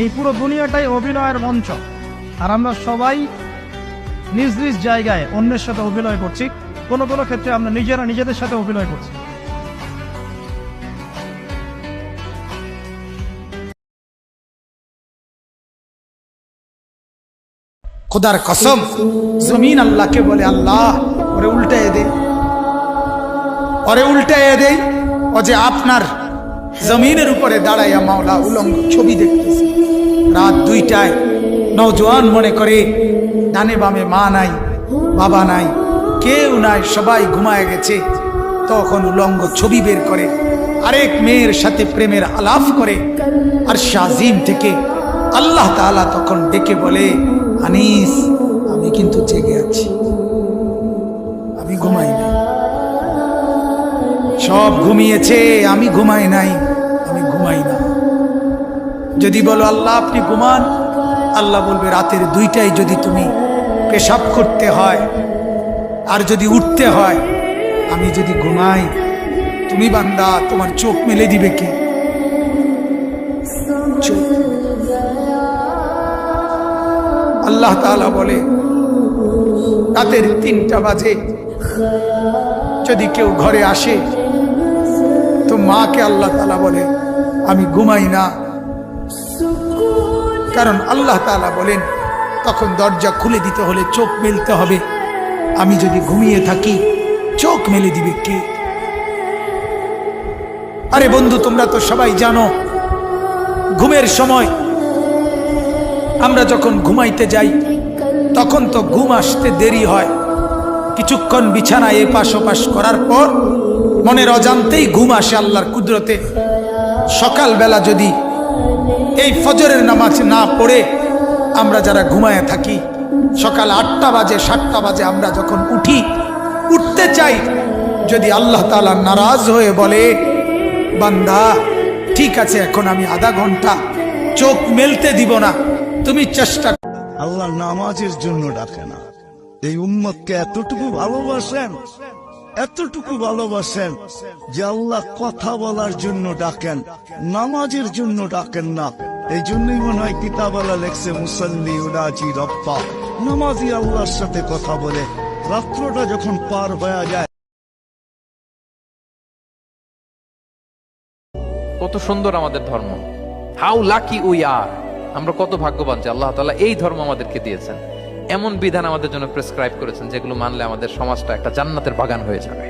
এই পুরো দুনিয়াটাই অভিনয়ের মঞ্চ, আর আমরা সবাই নিজ নিজ জায়গায় অন্যের সাথে অভিনয় করছি। কোনো কোনো ক্ষেত্রে আমরা নিজেরা নিজেদের সাথে অভিনয় করছি। খোদার কসম, জমিন আল্লাহকে বলে, আল্লাহ ওরে উল্টাইয়ে দে, ওরে উল্টাইয়ে দেই। ও যে আপনার জমিনের উপরে দাঁড়াইয়া মাওলা উলঙ্গ ছবি দেখতেছে। রাত 2টায় নওজোয়ান মনে করে ডানে বামে মা নাই, বাবা নাই, কেউ নাই, সবাই ঘুমায় গেছে। তখন উলঙ্গ ছবি বের করে আরেক মেয়ের সাথে প্রেমের আলাপ করে। আর শাজিম থেকে আল্লাহ তাআলা তখন ডেকে বলে, আনিস আমি কিন্তু জেগে আছি, আমি ঘুমাই নাই। সব ঘুমিয়েছে, আমি ঘুমাই নাই, আমি ঘুমাই না। যদি বলো আল্লাহ আপনি ঘুমান, আল্লাহ বলবে রাতের 2টায় যদি তুমি পেশাব করতে হয় আর যদি উঠতে হয়, আমি যদি ঘুমাই, তুমি বান্দা তোমার চোখ মেলে দিবে কে? চোখ। আল্লাহ তাআলা বলে রাতের 3টা বাজে যদি কেউ ঘরে আসে, তো মাকে আল্লাহ তাআলা বলে আমি ঘুমাই না। কারণ আল্লাহ তাআলা বলেন তখন দরজা খুলে দিতে হলে চোখ মেলতে হবে। আমি যদি ঘুমিয়ে থাকি, চোখ মেলে দিবে কে? আরে বন্ধু, তোমরা তো সবাই জানো ঘুমের সময় আমরা যখন ঘুমাইতে যাই তখন তো ঘুম আসতে দেরি হয়। কিছুক্ষণ বিছানায় এপাশ ওপাশ করার পর মনের অজান্তেই ঘুম আসে আল্লাহর কুদরতে। সকালবেলা যদি এই ফজরের নামাজ না পড়ে আমরা যারা ঘুমায় থাকি, সকাল 8টা বাজে 7টা বাজে আমরা যখন উঠতে চাই, যদি আল্লাহ তাআলা নারাজ হয়ে বলে বান্দা ঠিক আছে এখন আমি আধা ঘন্টা চোখ মেলতে দিব না, তুমি চেষ্টা। আল্লাহ নামাজের জন্য ডাকে না। এই উম্মতকে এতটুকু ভালোবাসেন যে আল্লাহ কথা বলার জন্য ডাকেন, নামাজের জন্য ডাকেন না। এই জন্যই মনে হয় কিতাবওয়ালা লেখছে মুসাল্লি উনাজি রব্বা, নামাজি আল্লাহর সাথে কথা বলে। রাত্রটা যখন পার হয়ে যায়, কত সুন্দর আমাদের ধর্ম, হাউ লাকি উই আর। আমরা কত ভাগ্যবান যে আল্লাহ তাআলা এই ধর্ম আমাদেরকে দিয়েছেন, এমন বিধান আমাদের জন্য প্রেসক্রাইব করেছেন যেগুলো মানলে আমাদের সমাজটা একটা জান্নাতের বাগান হয়ে যাবে।